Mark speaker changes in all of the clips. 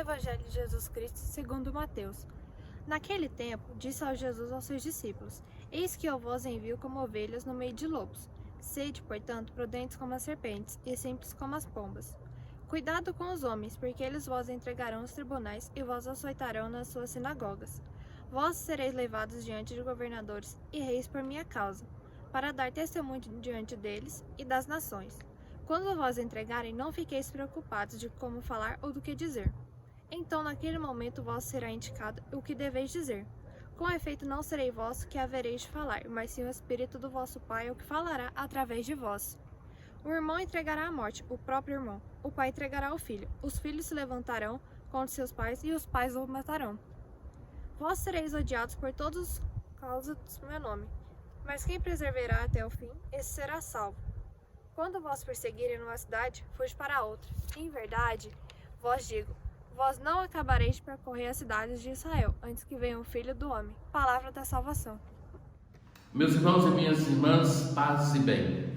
Speaker 1: Evangelho de Jesus Cristo segundo Mateus. Naquele tempo, disse Jesus aos seus discípulos: Eis que eu vos envio como ovelhas no meio de lobos. Sede, portanto, prudentes como as serpentes e simples como as pombas. Cuidado com os homens, porque eles vos entregarão aos tribunais e vos açoitarão nas suas sinagogas. Vós sereis levados diante de governadores e reis por minha causa, para dar testemunho diante deles e das nações. Quando vos entregarem, não fiqueis preocupados de como falar ou do que dizer. Então, naquele momento, vos será indicado o que deveis dizer. Com efeito, não serei vós que havereis de falar, mas sim o Espírito do vosso Pai é o que falará através de vós. O irmão entregará à morte o próprio irmão, o pai entregará o filho, os filhos se levantarão contra seus pais e os pais o matarão. Vós sereis odiados por todos causa do meu nome, mas quem perseverar até o fim, esse será salvo. Quando vós perseguirem numa cidade, fuge para outra. Em verdade, vós digo, vós não acabareis de percorrer as cidades de Israel, antes que venha o Filho do Homem. Palavra da salvação.
Speaker 2: Meus irmãos e minhas irmãs, paz e bem.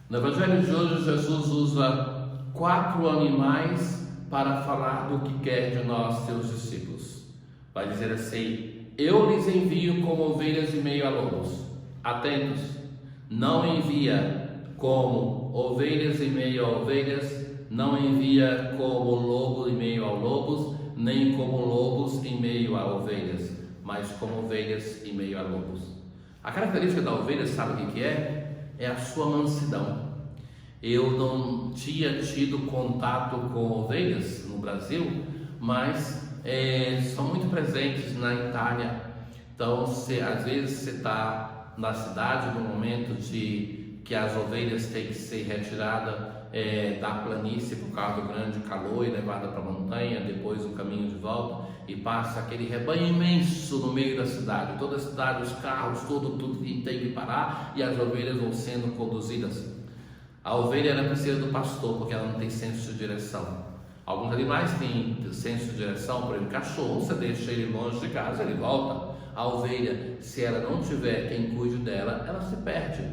Speaker 2: No Evangelho de hoje, Jesus usa 4 animais para falar do que quer de nós, seus discípulos. Vai dizer assim: eu lhes envio como ovelhas em meio a lobos. Atentos, não envia como ovelhas em meio a ovelhas, não envia como lobo em meio a lobos, nem como lobos em meio a ovelhas, mas como ovelhas em meio a lobos. A característica da ovelha, sabe o que é? É a sua mansidão. Eu não tinha tido contato com ovelhas no Brasil, mas são muito presentes na Itália. Então, às vezes você está na cidade no momento que as ovelhas têm que ser retiradas da planície por causa do grande calor e levada para a montanha, depois o caminho de volta, e passa aquele rebanho imenso no meio da cidade, toda a cidade, os carros, tudo tem que parar, e as ovelhas vão sendo conduzidas. A ovelha ela precisa do pastor, porque ela não tem senso de direção. Alguns animais têm senso de direção, por exemplo, cachorro, você deixa ele longe de casa, ele volta. A ovelha, se ela não tiver quem cuide dela, ela se perde.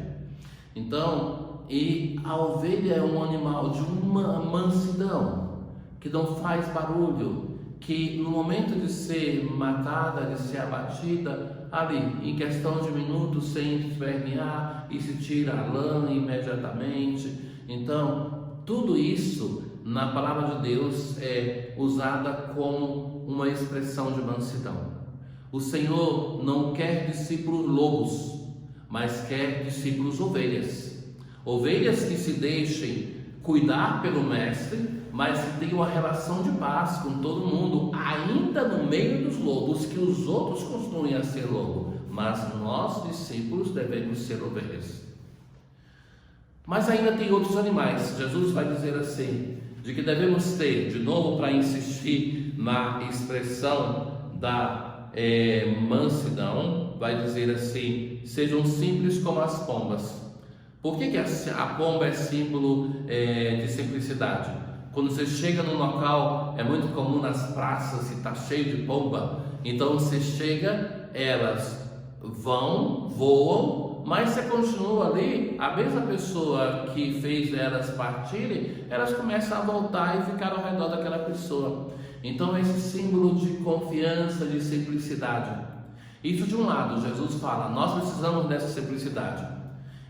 Speaker 2: Então, e a ovelha é um animal de uma mansidão, que não faz barulho, que no momento de ser matada, de ser abatida, ali, em questão de minutos, sem espernear, e se tira a lã imediatamente. Então, tudo isso, na palavra de Deus, é usada como uma expressão de mansidão. O Senhor não quer discípulos lobos, mas quer discípulos ovelhas. Ovelhas que se deixem cuidar pelo Mestre, mas que tenham uma relação de paz com todo mundo, ainda no meio dos lobos, que os outros continuem a ser lobo, mas nós, discípulos, devemos ser ovelhas. Mas ainda tem outros animais. Jesus vai dizer assim, de que devemos ter, de novo para insistir na expressão da mansidão, vai dizer assim: sejam simples como as pombas. Por que a pomba é símbolo de simplicidade? Quando você chega num local, é muito comum nas praças que está cheio de pomba, então você chega, elas voam, mas você continua ali, a mesma pessoa que fez elas partirem, elas começam a voltar e ficar ao redor daquela pessoa. Então esse símbolo de confiança, de simplicidade. Isso de um lado, Jesus fala, nós precisamos dessa simplicidade,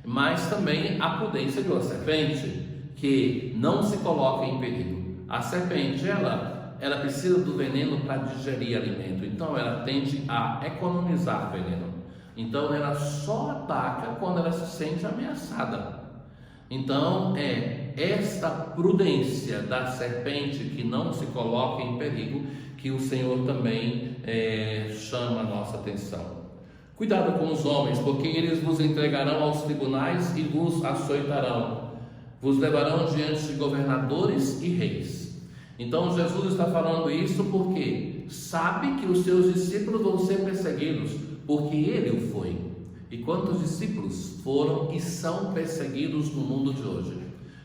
Speaker 2: mas também a prudência de uma serpente, que não se coloca em perigo. A serpente, ela precisa do veneno para digerir alimento, então ela tende a economizar veneno. Então ela só ataca quando ela se sente ameaçada. Então esta prudência da serpente que não se coloca em perigo que o Senhor também chama a nossa atenção. Cuidado com os homens, porque eles vos entregarão aos tribunais e vos açoitarão, vos levarão diante de governadores e reis. Então Jesus está falando isso porque sabe que os seus discípulos vão ser perseguidos, porque ele o foi. E quantos discípulos foram e são perseguidos no mundo de hoje?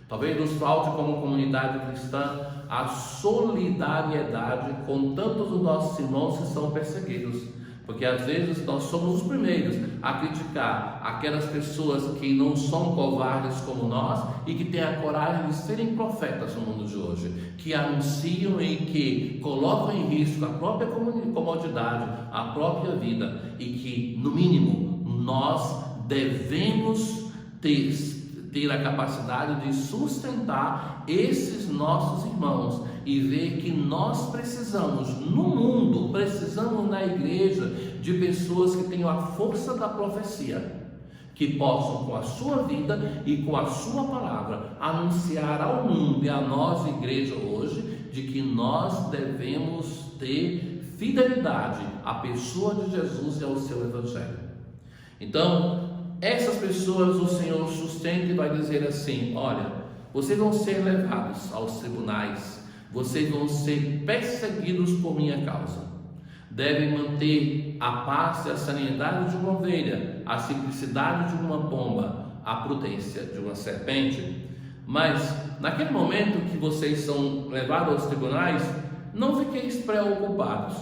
Speaker 2: Talvez nos falte como comunidade cristã a solidariedade com tantos dos nossos irmãos que são perseguidos. Porque às vezes nós somos os primeiros a criticar aquelas pessoas que não são covardes como nós e que têm a coragem de serem profetas no mundo de hoje, que anunciam e que colocam em risco a própria comodidade, a própria vida, e que, no mínimo, nós devemos ter a capacidade de sustentar esses nossos irmãos e ver que nós precisamos, no mundo, precisamos na igreja de pessoas que tenham a força da profecia, que possam, com a sua vida e com a sua palavra, anunciar ao mundo e a nós, igreja, hoje, de que nós devemos ter fidelidade à pessoa de Jesus e ao seu evangelho. Então, essas pessoas o Senhor sustenta e vai dizer assim: olha, vocês vão ser levados aos tribunais, vocês vão ser perseguidos por minha causa. Devem manter a paz e a serenidade de uma ovelha, a simplicidade de uma pomba, a prudência de uma serpente. Mas, naquele momento que vocês são levados aos tribunais, não fiqueis preocupados.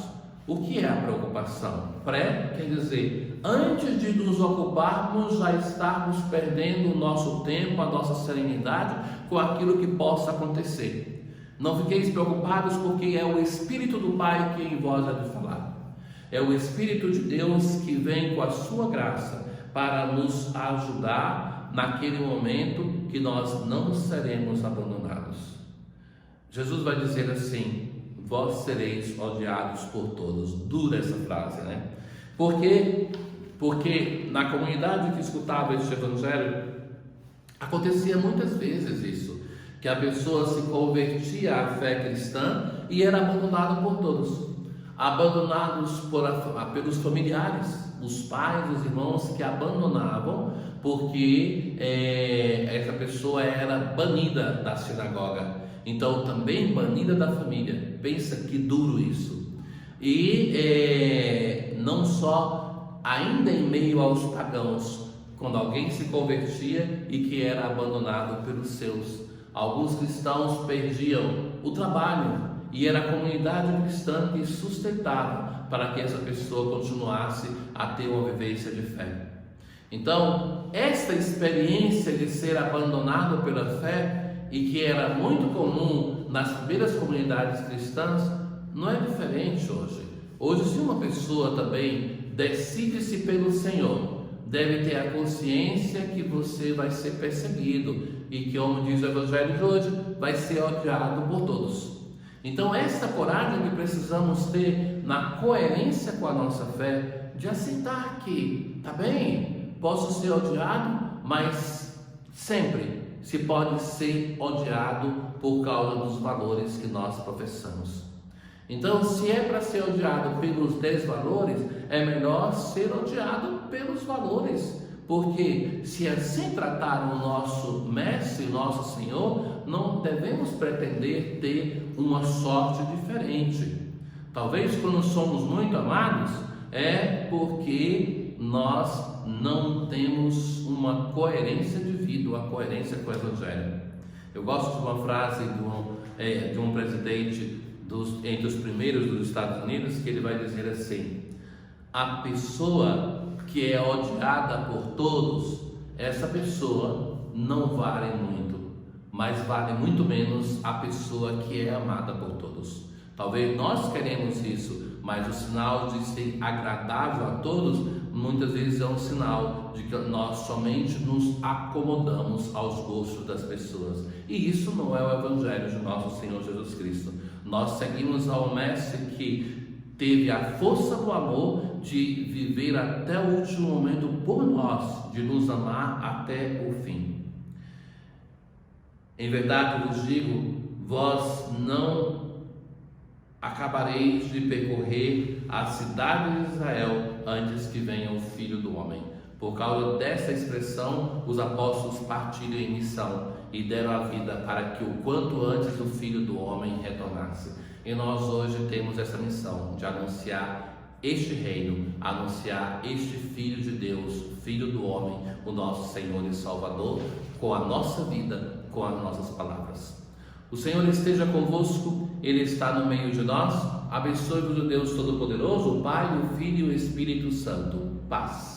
Speaker 2: O que é a preocupação? Pré quer dizer, antes de nos ocuparmos, já estarmos perdendo o nosso tempo, a nossa serenidade com aquilo que possa acontecer. Não fiqueis preocupados, porque é o Espírito do Pai que em vós há de falar. É o Espírito de Deus que vem com a sua graça para nos ajudar naquele momento que nós não seremos abandonados. Jesus vai dizer assim: vós sereis odiados por todos. Dura essa frase, né? Por quê? Porque na comunidade que escutava este evangelho, acontecia muitas vezes isso, que a pessoa se convertia à fé cristã e era abandonada por todos, abandonados pelos familiares, os pais, os irmãos que abandonavam, porque essa pessoa era banida da sinagoga, então também banida da família. Pensa que duro isso. E não só ainda em meio aos pagãos, quando alguém se convertia e que era abandonado pelos seus. Alguns cristãos perdiam o trabalho e era a comunidade cristã que sustentava para que essa pessoa continuasse a ter uma vivência de fé. Então, esta experiência de ser abandonado pela fé, e que era muito comum nas primeiras comunidades cristãs, não é diferente hoje. Hoje, se uma pessoa também decide-se pelo Senhor, deve ter a consciência que você vai ser perseguido e que, como diz o Evangelho de hoje, vai ser odiado por todos. Então, essa coragem que precisamos ter na coerência com a nossa fé, de aceitar que, tá bem, posso ser odiado, mas sempre se pode ser odiado por causa dos valores que nós professamos. Então, se é para ser odiado pelos desvalores, é melhor ser odiado pelos valores, porque se assim trataram o nosso Mestre, nosso Senhor, não devemos pretender ter uma sorte diferente. Talvez quando somos muito amados, é porque nós não temos uma coerência de vida, uma coerência com o Evangelho. Eu gosto de uma frase de um presidente entre os primeiros dos Estados Unidos, que ele vai dizer assim: a pessoa que é odiada por todos, essa pessoa não vale muito, mas vale muito menos a pessoa que é amada por todos. Talvez nós queremos isso, mas o sinal de ser agradável a todos, muitas vezes é um sinal de que nós somente nos acomodamos aos gostos das pessoas. E isso não é o Evangelho de nosso Senhor Jesus Cristo. Nós seguimos ao Mestre que teve a força do amor de viver até o último momento por nós, de nos amar até o fim. Em verdade vos digo, vós não acabareis de percorrer a cidade de Israel antes que venha o Filho do Homem. Por causa dessa expressão, os apóstolos partiram em missão e deram a vida para que o quanto antes o Filho do Homem retornasse. E nós hoje temos essa missão de anunciar este reino, anunciar este Filho de Deus, Filho do Homem, o nosso Senhor e Salvador, com a nossa vida, com as nossas palavras. O Senhor esteja convosco, Ele está no meio de nós. Abençoe-vos o Deus Todo-Poderoso, o Pai, o Filho e o Espírito Santo. Paz.